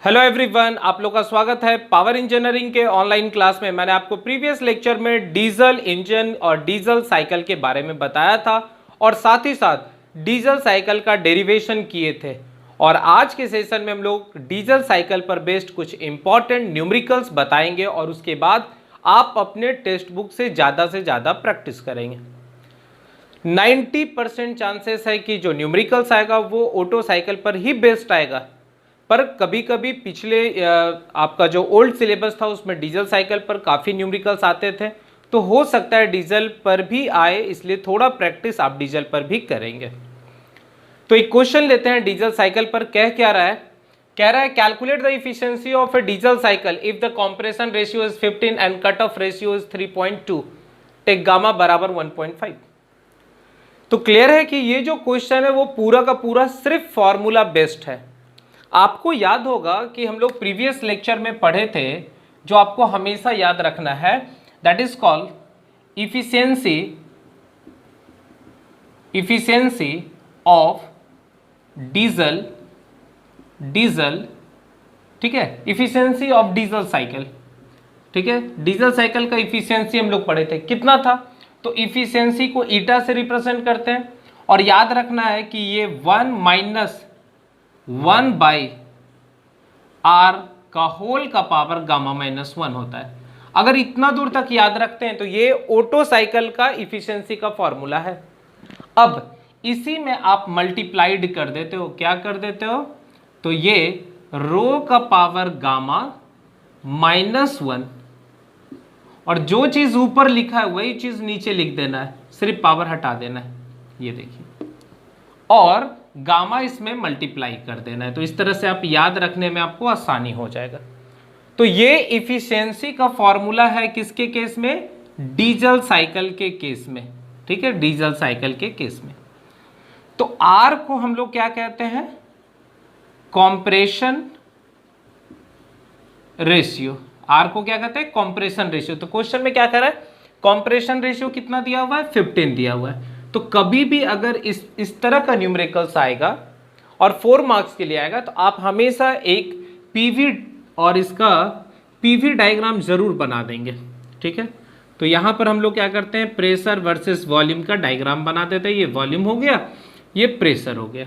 Hello everyone, आप लोग का स्वागत है पावर इंजीनियरिंग के ऑनलाइन क्लास में। मैंने आपको प्रीवियस लेक्चर में डीजल इंजन और डीजल साइकिल के बारे में बताया था और साथ ही साथ डीजल साइकिल का डेरिवेशन किए थे। और आज के सेशन में हम लोग डीजल साइकिल पर बेस्ड कुछ इंपॉर्टेंट न्यूमेरिकल्स बताएंगे और उसके बाद आप अपने टेक्स्ट बुक से ज़्यादा प्रैक्टिस करेंगे। 90% चांसेस है कि जो न्यूमेरिकल्स आएगा वो ऑटो साइकिल पर ही बेस्ड आएगा, पर कभी कभी पिछले आपका जो ओल्ड सिलेबस था उसमें डीजल साइकिल पर काफ़ी न्यूमेरिकल्स आते थे, तो हो सकता है डीजल पर भी आए, इसलिए थोड़ा प्रैक्टिस आप डीजल पर भी करेंगे। तो एक क्वेश्चन लेते हैं डीजल साइकिल पर। कह क्या रहा है? कह रहा है calculate the efficiency of a diesel cycle if the compression ratio is 15 and cut off ratio is 3.2, take gamma बराबर 1.5। तो क्लियर है कि ये जो क्वेश्चन है वो पूरा का पूरा सिर्फ फॉर्मूला बेस्ड है। आपको याद होगा कि हम लोग प्रीवियस लेक्चर में पढ़े थे, जो आपको हमेशा याद रखना है, that is called efficiency of diesel, ठीक है, इफिशियंसी ऑफ डीजल साइकिल, ठीक है। डीजल साइकिल का इफिशियंसी हम लोग पढ़े थे, कितना था? तो इफिशियंसी को ईटा से रिप्रेजेंट करते हैं और याद रखना है कि ये 1 r का होल का पावर गामा -1 होता है। अगर इतना दूर तक याद रखते हैं तो ये ऑटो साइकिल का इफिशियंसी का फॉर्मूला है। अब इसी में आप मल्टीप्लाइड कर देते हो, क्या कर देते हो? तो ये रो का पावर गामा -1 और जो चीज ऊपर लिखा है वही चीज नीचे लिख देना है, सिर्फ पावर हटा देना है, ये देखिए, और गामा इसमें मल्टीप्लाई कर देना है। तो इस तरह से आप याद रखने में आपको आसानी हो जाएगा। तो ये इफिशियंसी का फॉर्मूला है किसके केस में? डीजल साइकिल के केस में, ठीक है, डीजल साइकिल के केस में। तो आर को हम लोग क्या कहते हैं? Compression ratio. आर को क्या कहते हैं? Compression ratio. तो क्वेश्चन में क्या कर रहा है? कॉम्प्रेशन रेशियो कितना दिया हुआ है? 15 दिया हुआ है। तो कभी भी अगर इस तरह का न्यूमेरिकल्स आएगा और 4 मार्क्स के लिए आएगा तो आप हमेशा एक पीवी और इसका पीवी डायग्राम जरूर बना देंगे, ठीक है। तो यहां पर हम लोग क्या करते हैं? प्रेशर वर्सेस वॉल्यूम का डायग्राम बना देते हैं। ये वॉल्यूम हो गया, ये प्रेशर हो गया।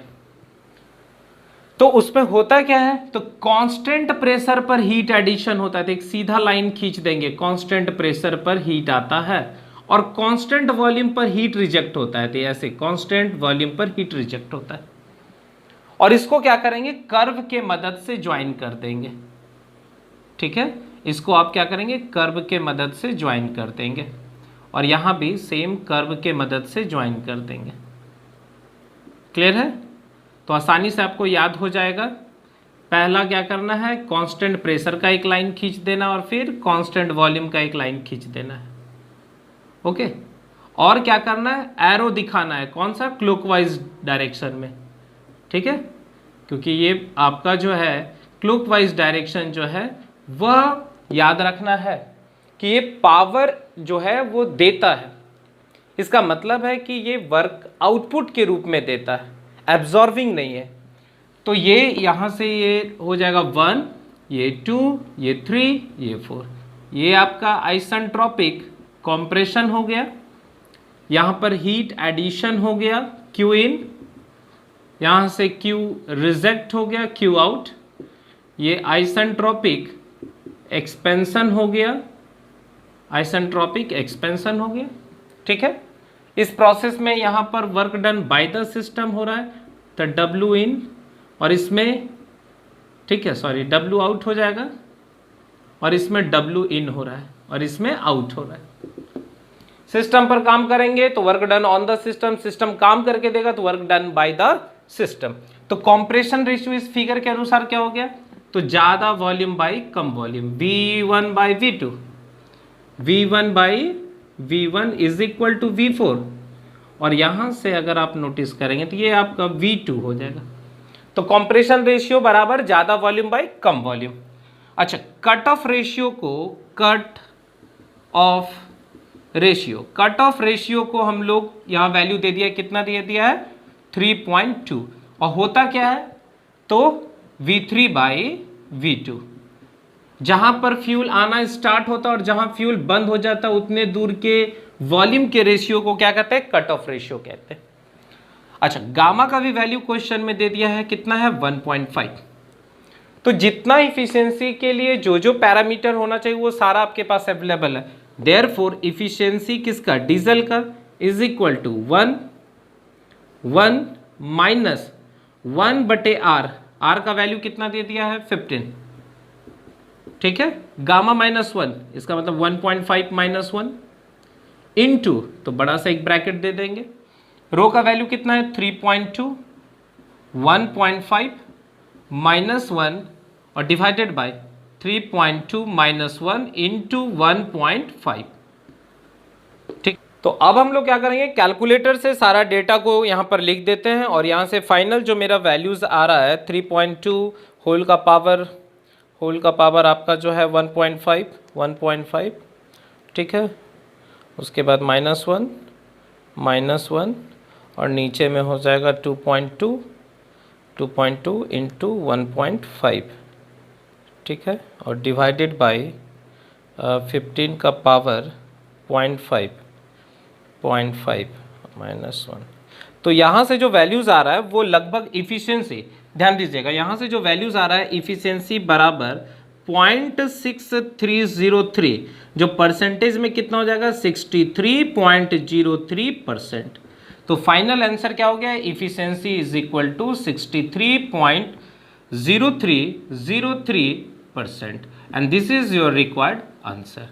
तो उसमें होता क्या है? तो कांस्टेंट प्रेशर पर हीट एडिशन होता है। तो एक सीधा लाइन खींच देंगे, कांस्टेंट प्रेशर पर हीट आता है और कांस्टेंट वॉल्यूम पर हीट रिजेक्ट होता है। तो ऐसे कांस्टेंट वॉल्यूम पर हीट रिजेक्ट होता है और इसको क्या करेंगे? कर्व के मदद से ज्वाइन कर देंगे, ठीक है। इसको आप क्या करेंगे? कर्व के मदद से ज्वाइन कर देंगे और यहां भी सेम कर्व के मदद से ज्वाइन कर देंगे। क्लियर है? तो आसानी से आपको याद हो जाएगा। पहला क्या करना है? कांस्टेंट प्रेशर का एक लाइन खींच देना और फिर कांस्टेंट वॉल्यूम का एक लाइन खींच देना है, ओके। और क्या करना है? एरो दिखाना है, कौन सा? क्लॉकवाइज डायरेक्शन में, ठीक है, क्योंकि ये आपका जो है क्लॉकवाइज डायरेक्शन जो है वह याद रखना है कि ये पावर जो है वो देता है। इसका मतलब है कि ये वर्क आउटपुट के रूप में देता है, एब्जॉर्बिंग नहीं है। तो ये यहां से ये हो जाएगा 1, ये 2, ये 3, ये 4। ये आपका आइसेंट्रोपिक कॉम्प्रेशन हो गया। यहां पर हीट एडिशन हो गया, क्यू इन, यहां से क्यू रिजेक्ट हो गया, क्यू आउट। ये आइसेंट्रोपिक एक्सपेंशन हो गया, आइसेंट्रोपिक एक्सपेंशन हो गया, ठीक है। इस प्रोसेस में यहां पर work done by the system हो रहा है, तो डब्ल्यू इन और इसमें, ठीक है, सॉरी, डब्ल्यू आउट हो जाएगा और इसमें डब्ल्यू इन हो रहा है और इसमें आउट हो रहा है। सिस्टम पर काम करेंगे तो work done on the system, system काम करके देगा तो work done by the system. तो कॉम्प्रेशन रेशियो इस फिगर के अनुसार क्या हो गया? तो ज्यादा वॉल्यूम बाई कम volume, V1 by V2, V1 by V1 is equal to V4 और यहां से अगर आप नोटिस करेंगे तो ये आपका V2 हो जाएगा। तो कॉम्प्रेशन रेशियो बराबर ज्यादा वॉल्यूम बाई कम वॉल्यूम। अच्छा, कट ऑफ रेशियो को, कट ऑफ रेशियो को हम लोग यहां वैल्यू दे दिया, कितना दे दिया है? 3.2। और होता क्या है? तो V3 बाई V2। जहां पर फ्यूल आना स्टार्ट होता है और जहां फ्यूल बंद हो जाता है उतने दूर के वॉल्यूम के रेशियो को क्या कहते हैं? कट ऑफ रेशियो कहते हैं। अच्छा, गामा का भी वैल्यू क्वेश्चन में दे दिया है, कितना है? 1.5। तो जितना इफिशियंसी के लिए जो जो पैरामीटर होना चाहिए वो सारा आपके पास अवेलेबल है। देयरफॉर इफिशियंसी किसका? डीजल का is equal to 1 minus 1/R। R का वैल्यू कितना दे दिया है? 15। ठीक है, गामा -1 इसका मतलब 1.5 - 1 इनटू, तो बड़ा सा एक ब्रैकेट दे देंगे। रो का वैल्यू कितना है? 3.2, 1.5 -1 और डिवाइडेड बाय 3.2 - 1 इंटू 1.5। ठीक, तो अब हम लोग क्या करेंगे? कैलकुलेटर से सारा डेटा को यहाँ पर लिख देते हैं और यहाँ से फाइनल जो मेरा वैल्यूज आ रहा है 3.2 होल का पावर आपका जो है 1.5, ठीक है। उसके बाद -1 और नीचे में हो जाएगा 2.2 इंटू 1.5, ठीक है, और डिवाइडेड बाय 15 का पावर 0.5 -1। तो यहाँ से जो वैल्यूज़ आ रहा है वो लगभग इफिशियंसी, ध्यान दीजिएगा, यहाँ से जो वैल्यूज़ आ रहा है इफिशियंसी बराबर 0.6303, जो परसेंटेज में कितना हो जाएगा? 63.03%। तो फाइनल आंसर क्या हो गया? Efficiency is equal to 63.0303%, and this is your required answer.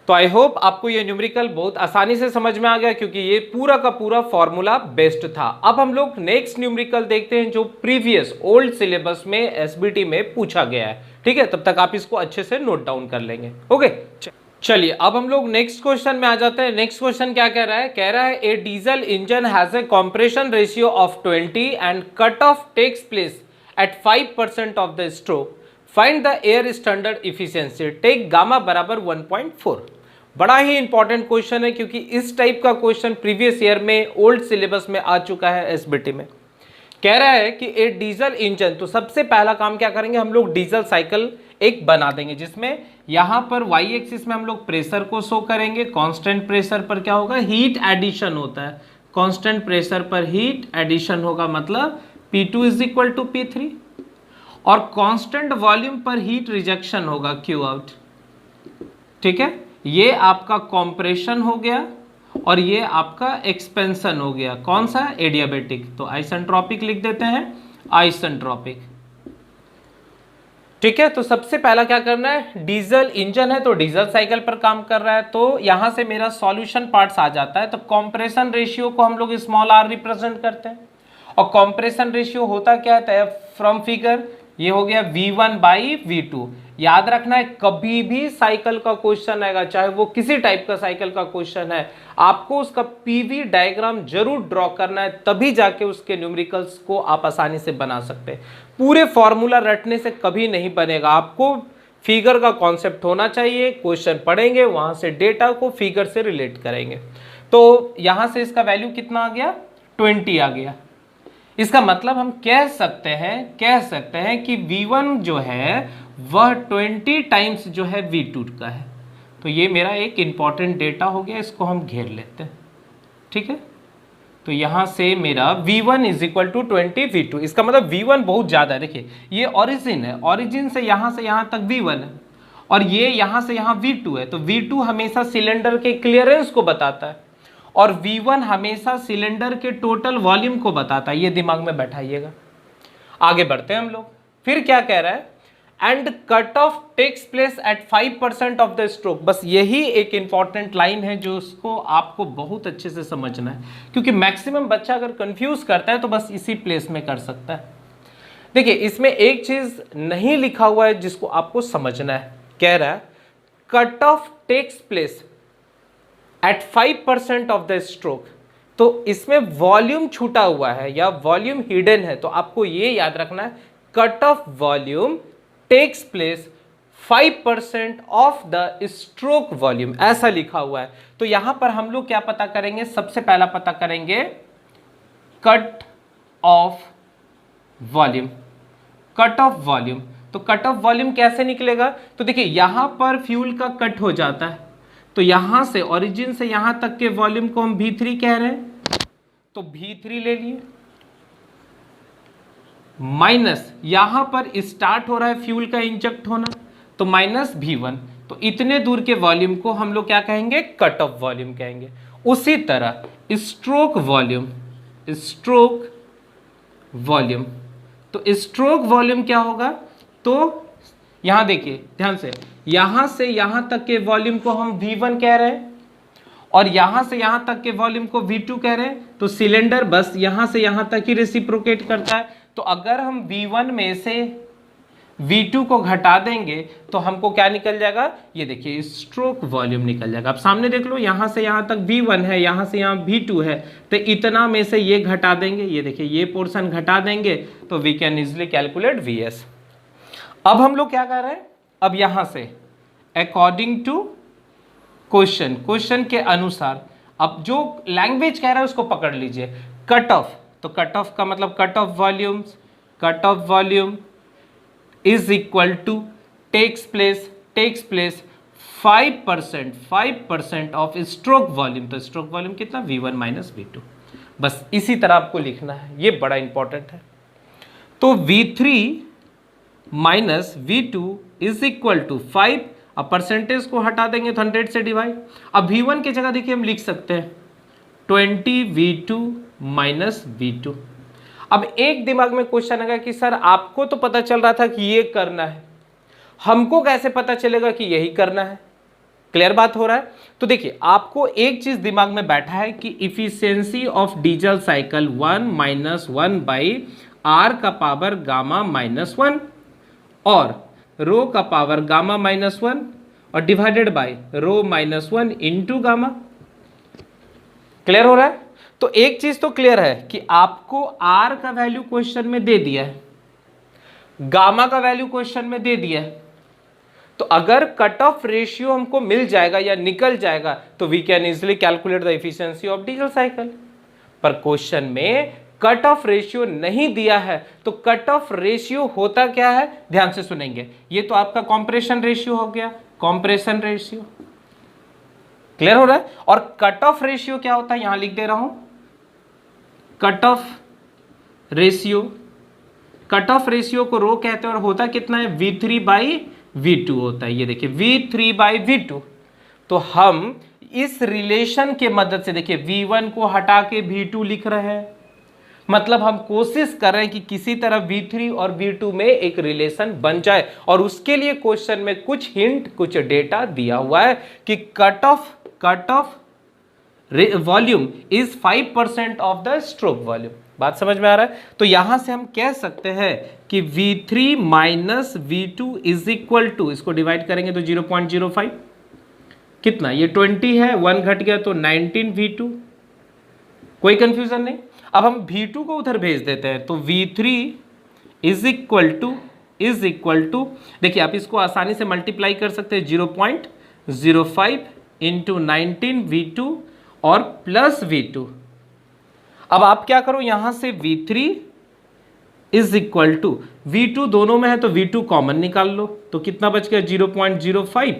तो आई होप आपको ये न्यूमेरिकल बहुत आसानी से समझ में आ गया, क्योंकि ये पूरा का पूरा फॉर्मूला बेस्ड था। अब हम लोग नेक्स्ट न्यूमेरिकल देखते हैं जो प्रीवियस ओल्ड सिलेबस में एसबीटी में पूछा गया है। ठीक है, तब तक आप इसको अच्छे से नोट डाउन कर लेंगे। ओके, चलिए अब हम लोग नेक्स्ट क्वेश्चन में आ जाते हैं। नेक्स्ट क्वेश्चन क्या कह रहा है? कह रहा है a diesel engine has a compression ratio of 20 and cut off takes place at 5% of the stroke, find the air standard efficiency, take gamma बराबर 1.4। बड़ा ही इंपॉर्टेंट क्वेश्चन है, क्योंकि इस टाइप का क्वेश्चन प्रीवियस ईयर में ओल्ड सिलेबस में आ चुका है एसबीटी में। कह रहा है कि ए डीजल इंजन, तो सबसे पहला काम क्या करेंगे हम लोग? डीजल साइकिल एक बना देंगे, जिसमें यहां पर वाई एक्सिस में हम लोग प्रेशर को शो करेंगे। कांस्टेंट प्रेशर पर क्या होगा? हीट एडिशन होता है। कांस्टेंट प्रेशर पर हीट एडिशन होगा, मतलब P2 is equal to P3, और कांस्टेंट वॉल्यूम पर हीट रिजेक्शन होगा, Q आउट। ठीक है, ये आपका कॉम्प्रेशन हो गया और ये आपका एक्सपेंशन हो गया। कौन सा? एडियाबेटिक। तो आइसेंट्रोपिक लिख देते हैं, आइसेंट्रोपिक। ठीक है, तो सबसे पहला क्या करना है? डीजल इंजन है तो डीजल साइकिल पर काम कर रहा है, तो यहां से मेरा सॉल्यूशन पार्ट्स आ जाता है। तो कॉम्प्रेशन रेशियो को हम लोग स्मॉल r रिप्रेजेंट करते हैं, और कॉम्प्रेशन रेशियो होता क्या है? फ्रॉम फिगर ये हो गया V1/V2। याद रखना है, कभी भी साइकिल का क्वेश्चन आएगा, चाहे वो किसी टाइप का साइकिल का क्वेश्चन है, आपको उसका पीवी डायग्राम जरूर ड्रॉ करना है, तभी जाके उसके न्यूमेरिकल्स को आप आसानी से बना सकते हैं। पूरे फॉर्मूला रटने से कभी नहीं बनेगा, आपको फिगर का कॉन्सेप्ट होना चाहिए। क्वेश्चन पढ़ेंगे, वहां से डेटा को फिगर से रिलेट करेंगे। तो यहां से इसका वैल्यू कितना आ गया? 20 आ गया। इसका मतलब हम कह सकते हैं कि V1 जो है वह 20 टाइम्स जो है V2 का है। तो ये मेरा एक इंपॉर्टेंट डेटा हो गया, इसको हम घेर लेते हैं। ठीक है, तो यहां से मेरा V1 is equal to 20 V2। इसका मतलब V1 बहुत ज्यादा है। देखिए, ये ओरिजिन है, ओरिजिन से यहां तक V1 है, और ये यहां से यहां V2 है। तो V2 हमेशा सिलेंडर के क्लियरेंस को बताता है, और V1 हमेशा सिलेंडर के टोटल वॉल्यूम को बताता है। ये दिमाग में बैठाइएगा। आगे बढ़ते हैं हम लोग। फिर क्या कह रहा है? And cut off takes place at 5% of the stroke. बस यही एक इंपॉर्टेंट लाइन है जो उसको आपको बहुत अच्छे से समझना है, क्योंकि मैक्सिमम बच्चा अगर कंफ्यूज करता है तो बस इसी प्लेस में कर सकता है। देखिए, इसमें एक चीज नहीं लिखा हुआ है जिसको आपको समझना है। कह रहा है cut off takes place at 5% of the stroke, तो इसमें वॉल्यूम छूटा हुआ है या वॉल्यूम हिडन है। तो आपको ये याद रखना है, cut off volume takes place 5% of the stroke volume, ऐसा लिखा हुआ है। तो यहां पर हम लोग क्या पता करेंगे? सबसे पहला पता करेंगे cut off volume. Cut off volume. तो कट ऑफ वॉल्यूम कैसे निकलेगा? तो देखिए यहां पर फ्यूल का कट हो जाता है, तो यहां से ओरिजिन से यहां तक के वॉल्यूम को हम V3 कह रहे हैं, तो V3 ले लिए, माइनस यहां पर स्टार्ट हो रहा है फ्यूल का इंजेक्ट होना, तो माइनस V1। तो इतने दूर के वॉल्यूम को हम लोग क्या कहेंगे? कट ऑफ वॉल्यूम कहेंगे। उसी तरह स्ट्रोक वॉल्यूम, स्ट्रोक वॉल्यूम, तो स्ट्रोक वॉल्यूम क्या होगा? तो यहां देखिए ध्यान से यहां तक के वॉल्यूम को हम V1 कह रहे हैं और यहां से यहां तक के वॉल्यूम को V2 कह रहे हैं। तो सिलेंडर बस यहां से यहां तक ही रेसिप्रोकेट करता है। तो अगर हम V1 में से V2 को घटा देंगे तो हमको क्या निकल जाएगा? ये देखिए स्ट्रोक वॉल्यूम निकल जाएगा। अब सामने देख लो, यहां से यहां तक V1 है, यहां से यहां V2 है, तो इतना में से ये घटा देंगे, ये देखिए ये पोर्शन घटा देंगे, तो we can easily calculate VS। अब हम लोग क्या कर रहे हैं? अब यहां से अकॉर्डिंग टू क्वेश्चन के अनुसार, अब जो लैंग्वेज कह रहा है उसको पकड़ लीजिए। कट ऑफ, तो कट ऑफ का मतलब cut off volume is equal to takes place 5% of stroke volume. तो स्ट्रोक वॉल्यूम कितना? V1 minus V2। बस इसी तरह आपको लिखना है, ये बड़ा इंपॉर्टेंट है। तो V3 minus V2 is equal to 5। अब परसेंटेज को हटा देंगे तो 100 से डिवाइड। अब V1 की जगह देखिए हम लिख सकते हैं 20V2 माइनस V2। अब एक दिमाग में क्वेश्चन आएगा कि सर आपको तो पता चल रहा था कि ये करना है, हमको कैसे पता चलेगा कि यही करना है? क्लियर बात हो रहा है? तो देखिए आपको एक चीज दिमाग में बैठा है कि efficiency of diesel cycle 1 minus 1 by R का पावर गामा माइनस 1 और रो का पावर गामा माइनस 1 और divided by rho minus 1 into gamma. Clear हो रहा है? तो एक चीज तो क्लियर है कि आपको R का वैल्यू क्वेश्चन में दे दिया है, गामा का वैल्यू क्वेश्चन में दे दिया है। तो अगर कट ऑफ रेशियो हमको मिल जाएगा या निकल जाएगा तो we can easily calculate the efficiency of diesel cycle. पर क्वेश्चन में कट ऑफ रेशियो नहीं दिया है, तो कट ऑफ रेशियो होता क्या है? ध्यान से सुनेंगे। ये तो आपका कंप्रेशन रेशियो हो गया, कंप्रेशन रेशियो। क्लियर हो रहा है? और कट ऑफ रेशियो क्या होता है? यहां लिख दे रहा हूं, cut off ratio, cut off ratio को रो कहते हैं और होता कितना है? V3 बाई V2 होता है। ये देखिए V3 बाई V2। तो हम इस रिलेशन के मदद से देखिए V1 को हटा के V2 लिख रहे हैं, मतलब हम कोशिश कर रहे हैं कि किसी तरह V3 और V2 में एक रिलेशन बन जाए। और उसके लिए क्वेश्चन में कुछ हिंट, कुछ डेटा दिया हुआ है कि cut off volume is 5% of the stroke volume. बात समझ में आ रहा है? तो यहां से हम कह सकते हैं कि V3 minus V2 is equal to, इसको डिवाइड करेंगे तो 0.05, कितना? ये 20 है, 1 घट गया तो 19 V2। कोई कंफ्यूजन नहीं। अब हम V2 को उधर भेज देते हैं, तो V3 इज इक्वल टू देखिए आप इसको आसानी से मल्टीप्लाई कर सकते हैं, 0.05 इंटू 19 V2 और प्लस V2। अब आप क्या करो, यहां से V3 is equal to V2 दोनों में है तो V2 कॉमन निकाल लो, तो कितना बच गया? 0.05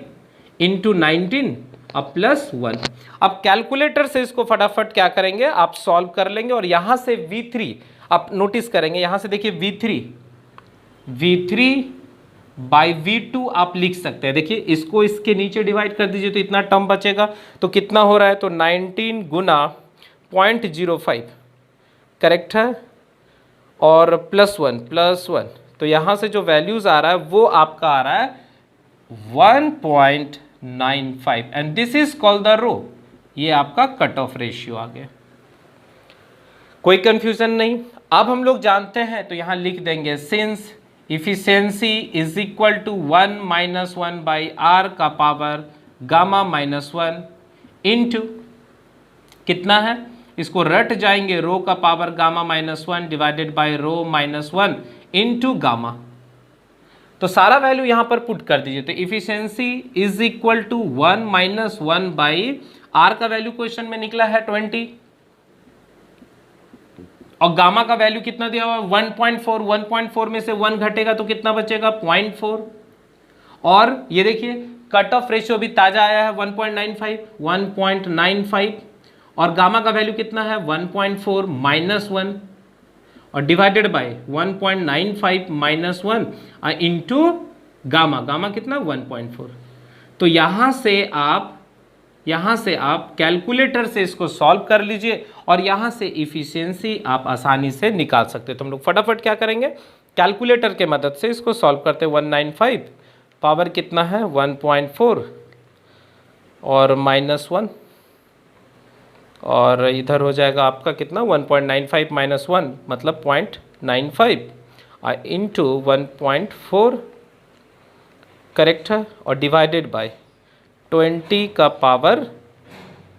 इंटू 19 अब प्लस 1। अब कैलकुलेटर से इसको फटाफट क्या करेंगे, आप सॉल्व कर लेंगे और यहां से V3 आप नोटिस करेंगे, यहां से देखिए V3 बाई V2 आप लिख सकते हैं। देखिए इसको इसके नीचे डिवाइड कर दीजिए तो इतना टर्म बचेगा, तो कितना हो रहा है? तो 19 गुना 0.05 करेक्ट है और प्लस 1, तो यहां से जो वैल्यूज आ रहा है वो आपका आ रहा है 1.95 and this is called the rho. ये आपका कट ऑफ रेशियो आ गया। कोई कंफ्यूजन नहीं। अब हम लोग जानते हैं तो यहां लिख देंगे since efficiency is equal to 1 minus 1 by R का पावर गामा माइनस 1 इंटू कितना है? इसको रट जाएंगे, रो का power gamma minus 1 divided by rho minus 1 into gamma. तो सारा वैल्यू यहां पर पुट कर दीजिए, तो efficiency is equal to 1 minus 1 by R का वैल्यू क्वेश्चन में निकला है 20 और गामा का वैल्यू कितना दिया हुआ है 1.4, 1.4 में से 1 घटेगा तो कितना बचेगा 0.4। और ये देखिए कट ऑफ रेशियो भी ताजा आया है 1.95 और गामा का वैल्यू कितना है 1.4 माइनस 1 और divided by 1.95 minus 1 into gamma, gamma कितना 1.4। तो यहां से आप कैलकुलेटर से इसको सॉल्व कर लीजिए और यहां से इफिशियंसी आप आसानी से निकाल सकते हैं। तो हम लोग फटाफट क्या करेंगे, कैलकुलेटर के मदद से इसको सॉल्व करते हैं। 195 पावर कितना है 1.4 और माइनस 1 और इधर हो जाएगा आपका कितना 1.95 माइनस 1 मतलब 0.95 इंटू 1.4 करेक्ट है और डिवाइडेड बाय 20 का पावर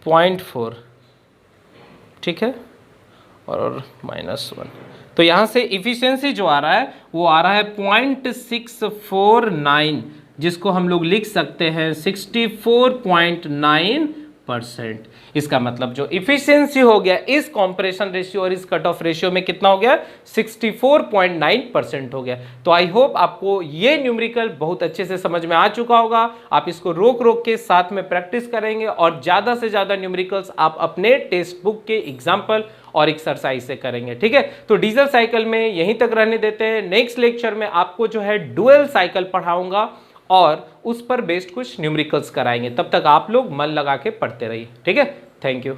0.4 ठीक है और माइनस 1। तो यहाँ से इफिशियंसी जो आ रहा है वो आ रहा है 0.649 जिसको हम लोग लिख सकते हैं 64.9%। इसका मतलब जो इफिशियंसी हो गया इस कॉम्प्रेशन रेशियो और इस कट ऑफ रेशियो में कितना हो गया 64.9% हो गया। तो आई होप आपको ये न्यूमेरिकल बहुत अच्छे से समझ में आ चुका होगा। आप इसको रोक रोक के साथ में प्रैक्टिस करेंगे और ज़्यादा से ज़्यादा न्यूमेरिकल्स आप अपने टेक्स्ट बुक के एग्जाम्पल और एक्सरसाइज से करेंगे। ठीक है, तो डीजल साइकिल में यहीं तक रहने देते हैं। नेक्स्ट लेक्चर में आपको जो है डुअल साइकिल पढ़ाऊंगा और उस पर बेस्ड कुछ न्यूमेरिकल्स कराएंगे। तब तक आप लोग मन लगा के पढ़ते रहिए। ठीक है, थैंक यू।